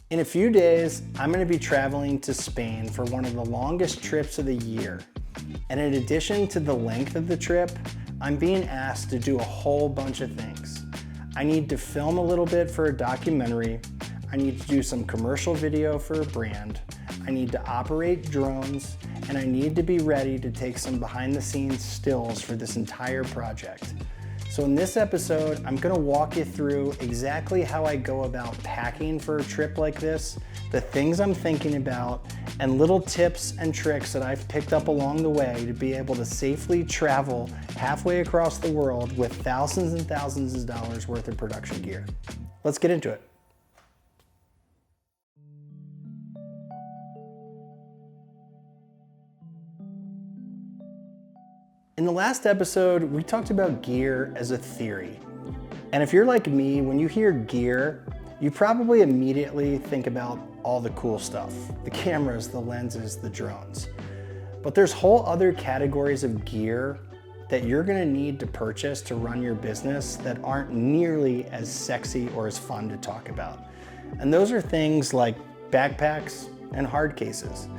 In a few days, I'm going to be traveling to Spain for one of the longest trips of the year. And in addition to the length of the trip, I'm being asked to do a whole bunch of things. I need to film a little bit for a documentary. I need to do some commercial video for a brand. I need to operate drones, and I need to be ready to take some behind the scenes stills for this entire project. So in this episode, I'm gonna walk you through exactly how I go about packing for a trip like this, the things I'm thinking about, and little tips and tricks that I've picked up along the way to be able to safely travel halfway across the world with thousands and thousands of dollars worth of production gear. Let's get into it. In the last episode, we talked about gear as a theory. And if you're like me, when you hear gear, you probably immediately think about all the cool stuff, the cameras, the lenses, the drones. But there's whole other categories of gear that you're gonna need to purchase to run your business that aren't nearly as sexy or as fun to talk about. And those are things like backpacks and hard cases.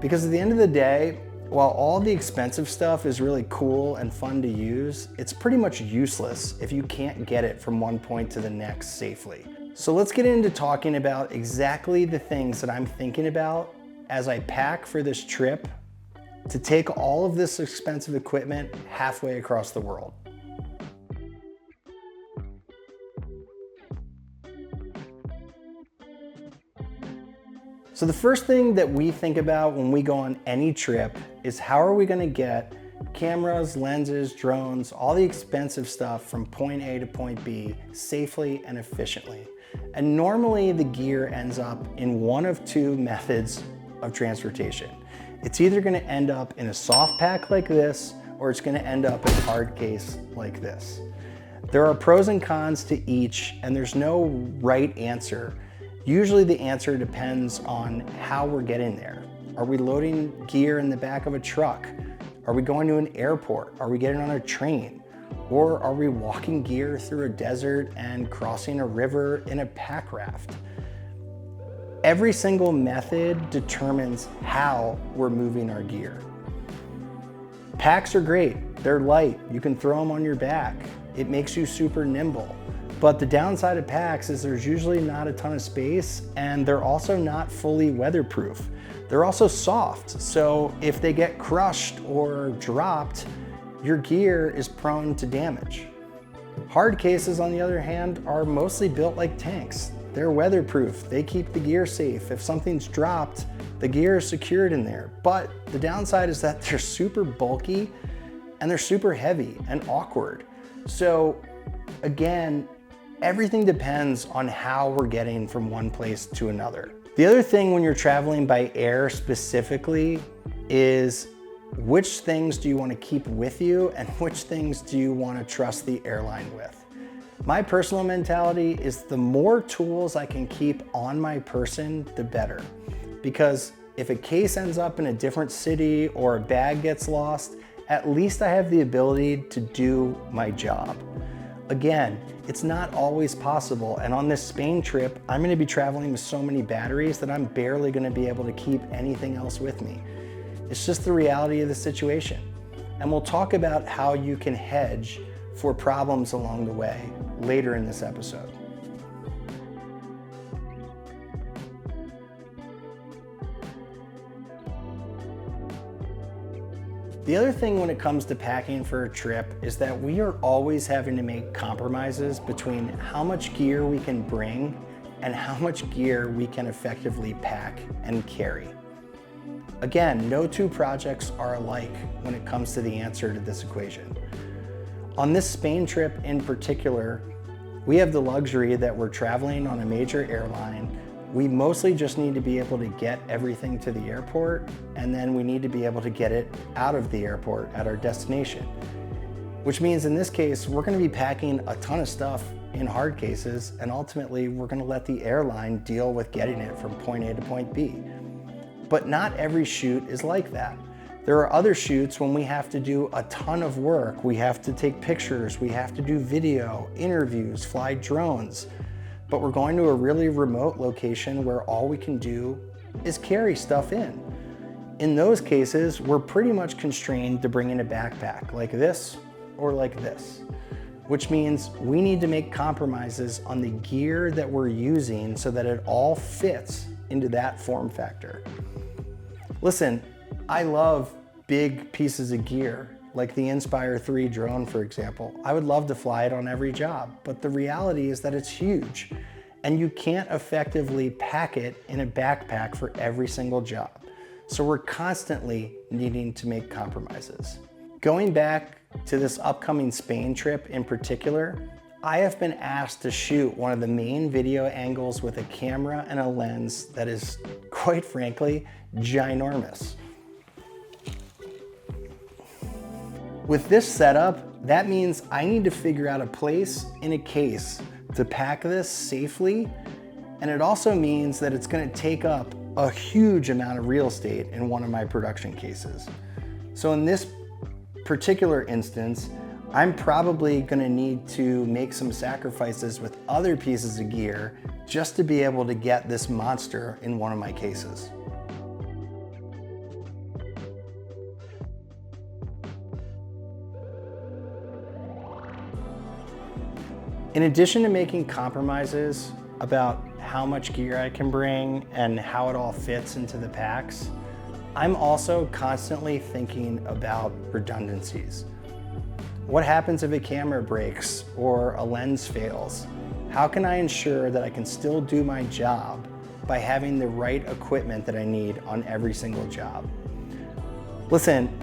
Because at the end of the day, while all the expensive stuff is really cool and fun to use, it's pretty much useless if you can't get it from one point to the next safely. So let's get into talking about exactly the things that I'm thinking about as I pack for this trip to take all of this expensive equipment halfway across the world. So the first thing that we think about when we go on any trip is how are we gonna get cameras, lenses, drones, all the expensive stuff from point A to point B safely and efficiently. And normally the gear ends up in one of two methods of transportation. It's either gonna end up in a soft pack like this, or it's gonna end up in a hard case like this. There are pros and cons to each, and there's no right answer. Usually the answer depends on how we're getting there. Are we loading gear in the back of a truck? Are we going to an airport? Are we getting on a train? Or are we walking gear through a desert and crossing a river in a pack raft? Every single method determines how we're moving our gear. Packs are great. They're light. You can throw them on your back. It makes you super nimble. But the downside of packs is there's usually not a ton of space, and they're also not fully weatherproof. They're also soft, so if they get crushed or dropped, your gear is prone to damage. Hard cases, on the other hand, are mostly built like tanks. They're weatherproof, they keep the gear safe. If something's dropped, the gear is secured in there. But the downside is that they're super bulky and they're super heavy and awkward. So again, everything depends on how we're getting from one place to another. The other thing when you're traveling by air specifically is which things do you want to keep with you and which things do you want to trust the airline with. My personal mentality is the more tools I can keep on my person, the better. Because if a case ends up in a different city or a bag gets lost, at least I have the ability to do my job. Again, it's not always possible, and on this Spain trip, I'm gonna be traveling with so many batteries that I'm barely gonna be able to keep anything else with me. It's just the reality of the situation. And we'll talk about how you can hedge for problems along the way later in this episode. The other thing when it comes to packing for a trip is that we are always having to make compromises between how much gear we can bring and how much gear we can effectively pack and carry. Again, no two projects are alike when it comes to the answer to this equation. On this Spain trip in particular, we have the luxury that we're traveling on a major airline. We mostly just need to be able to get everything to the airport, and then we need to be able to get it out of the airport at our destination. Which means in this case, we're gonna be packing a ton of stuff in hard cases, and ultimately we're gonna let the airline deal with getting it from point A to point B. But not every shoot is like that. There are other shoots when we have to do a ton of work. We have to take pictures, we have to do video, interviews, fly drones. but we're going to a really remote location where all we can do is carry stuff in. In those cases, we're pretty much constrained to bring in a backpack like this or like this, which means we need to make compromises on the gear that we're using so that it all fits into that form factor. Listen, I love big pieces of gear, like the Inspire 3 drone, for example. I would love to fly it on every job, but the reality is that it's huge, and you can't effectively pack it in a backpack for every single job. So we're constantly needing to make compromises. Going back to this upcoming Spain trip in particular, I have been asked to shoot one of the main video angles with a camera and a lens that is, quite frankly, ginormous. With this setup, that means I need to figure out a place in a case to pack this safely, and it also means that it's going to take up a huge amount of real estate in one of my production cases. So in this particular instance, I'm probably going to need to make some sacrifices with other pieces of gear just to be able to get this monster in one of my cases. In addition to making compromises about how much gear I can bring and how it all fits into the packs, I'm also constantly thinking about redundancies. What happens if a camera breaks or a lens fails? How can I ensure that I can still do my job by having the right equipment that I need on every single job? Listen,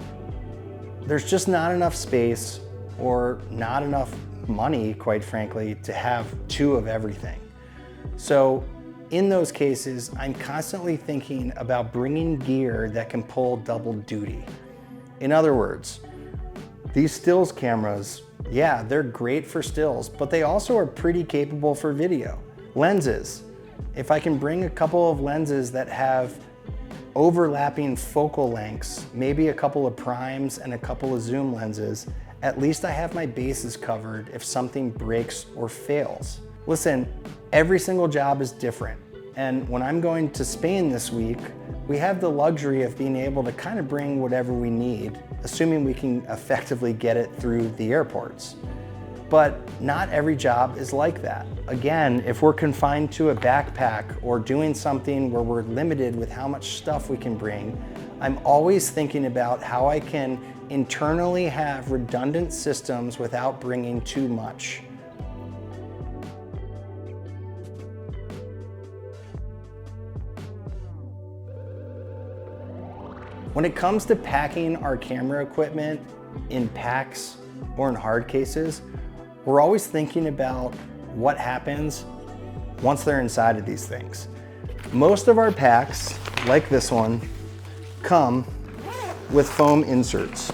there's just not enough space or not enough money, quite frankly, to have two of everything. So in those cases, I'm constantly thinking about bringing gear that can pull double duty. In other words, these stills cameras, yeah, they're great for stills, but they also are pretty capable for video. Lenses, if I can bring a couple of lenses that have overlapping focal lengths, maybe a couple of primes and a couple of zoom lenses, at least I have my bases covered if something breaks or fails. Listen, every single job is different. And when I'm going to Spain this week, we have the luxury of being able to kind of bring whatever we need, assuming we can effectively get it through the airports. But not every job is like that. Again, if we're confined to a backpack or doing something where we're limited with how much stuff we can bring, I'm always thinking about how I can internally have redundant systems without bringing too much. When it comes to packing our camera equipment in packs or in hard cases, we're always thinking about what happens once they're inside of these things. Most of our packs, like this one, come with foam inserts.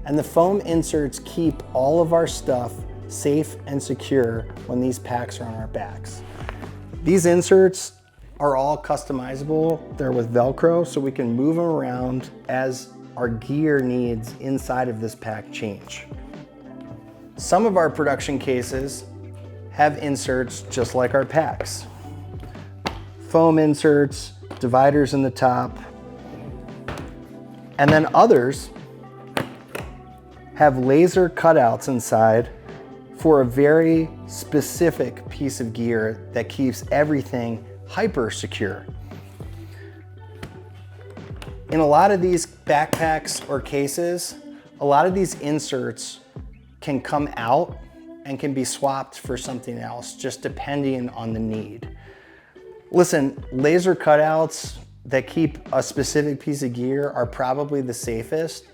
And the foam inserts keep all of our stuff safe and secure when these packs are on our backs. These inserts are all customizable. They're with Velcro, so we can move them around as our gear needs inside of this pack change. Some of our production cases have inserts just like our packs. Foam inserts, dividers in the top, and then others have laser cutouts inside for a very specific piece of gear that keeps everything hyper secure. In a lot of these backpacks or cases, a lot of these inserts can come out and can be swapped for something else, just depending on the need. Listen, laser cutouts that keep a specific piece of gear are probably the safest,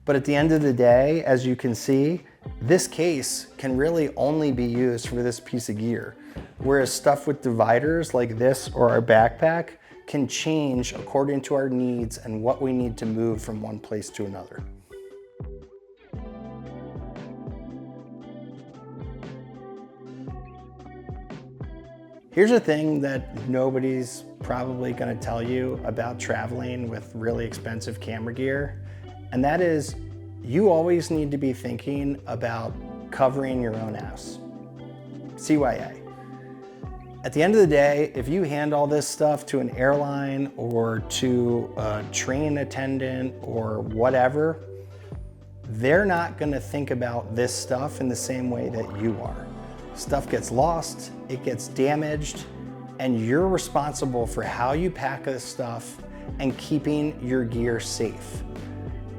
but at the end of the day, as you can see, this case can really only be used for this piece of gear, whereas stuff with dividers like this or our backpack can change according to our needs and what we need to move from one place to another. Here's a thing that nobody's probably going to tell you about traveling with really expensive camera gear, and that is you always need to be thinking about covering your own ass. CYA. At the end of the day, if you hand all this stuff to an airline or to a train attendant or whatever, they're not gonna think about this stuff in the same way that you are. Stuff gets lost, it gets damaged, and you're responsible for how you pack this stuff and keeping your gear safe.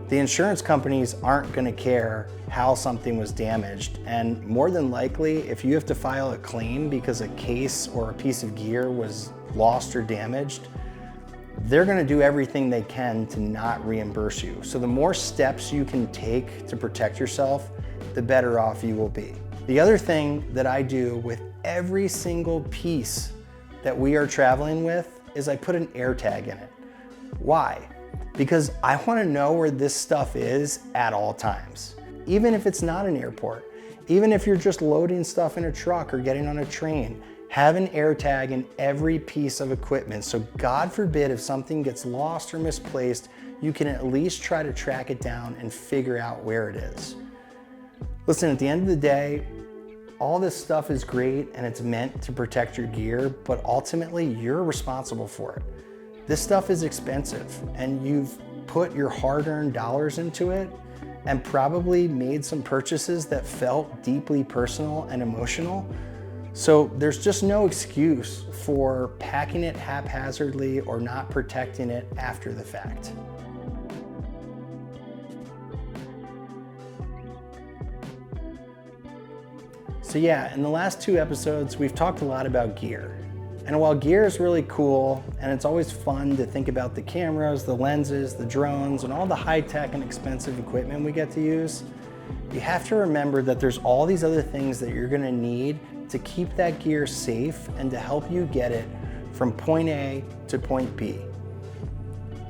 The insurance companies aren't gonna care how something was damaged, and more than likely, if you have to file a claim because a case or a piece of gear was lost or damaged, they're gonna do everything they can to not reimburse you. So the more steps you can take to protect yourself, the better off you will be. The other thing that I do with every single piece that we are traveling with is I put an AirTag in it. Why? Because I want to know where this stuff is at all times. Even if it's not an airport, even if you're just loading stuff in a truck or getting on a train, have an AirTag in every piece of equipment. So God forbid if something gets lost or misplaced, you can at least try to track it down and figure out where it is. Listen, at the end of the day, all this stuff is great and it's meant to protect your gear, but ultimately you're responsible for it. This stuff is expensive and you've put your hard-earned dollars into it and probably made some purchases that felt deeply personal and emotional. So there's just no excuse for packing it haphazardly or not protecting it after the fact. So yeah, in the last 2 episodes, we've talked a lot about gear. And while gear is really cool, and it's always fun to think about the cameras, the lenses, the drones, and all the high-tech and expensive equipment we get to use, you have to remember that there's all these other things that you're gonna need to keep that gear safe and to help you get it from point A to point B.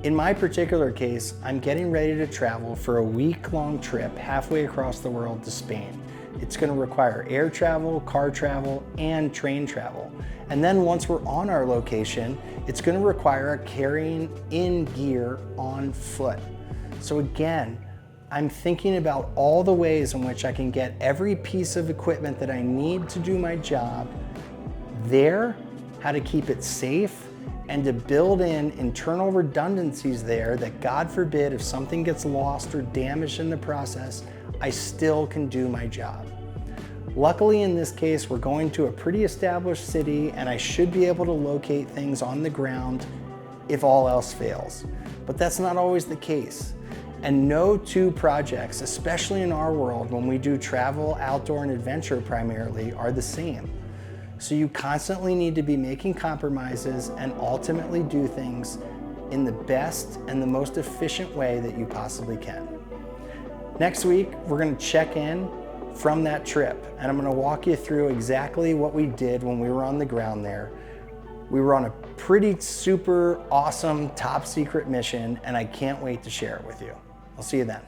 In my particular case, I'm getting ready to travel for a week-long trip halfway across the world to Spain. It's gonna require air travel, car travel, and train travel. And then once we're on our location, it's gonna require carrying in gear on foot. So again, I'm thinking about all the ways in which I can get every piece of equipment that I need to do my job there, how to keep it safe, and to build in internal redundancies there that God forbid if something gets lost or damaged in the process, I still can do my job. Luckily in this case, we're going to a pretty established city and I should be able to locate things on the ground if all else fails. But that's not always the case. And no 2 projects, especially in our world when we do travel, outdoor, and adventure primarily, are the same. So you constantly need to be making compromises and ultimately do things in the best and the most efficient way that you possibly can. Next week, we're gonna check in from that trip and I'm gonna walk you through exactly what we did when we were on the ground there. We were on a pretty super awesome top secret mission and I can't wait to share it with you. I'll see you then.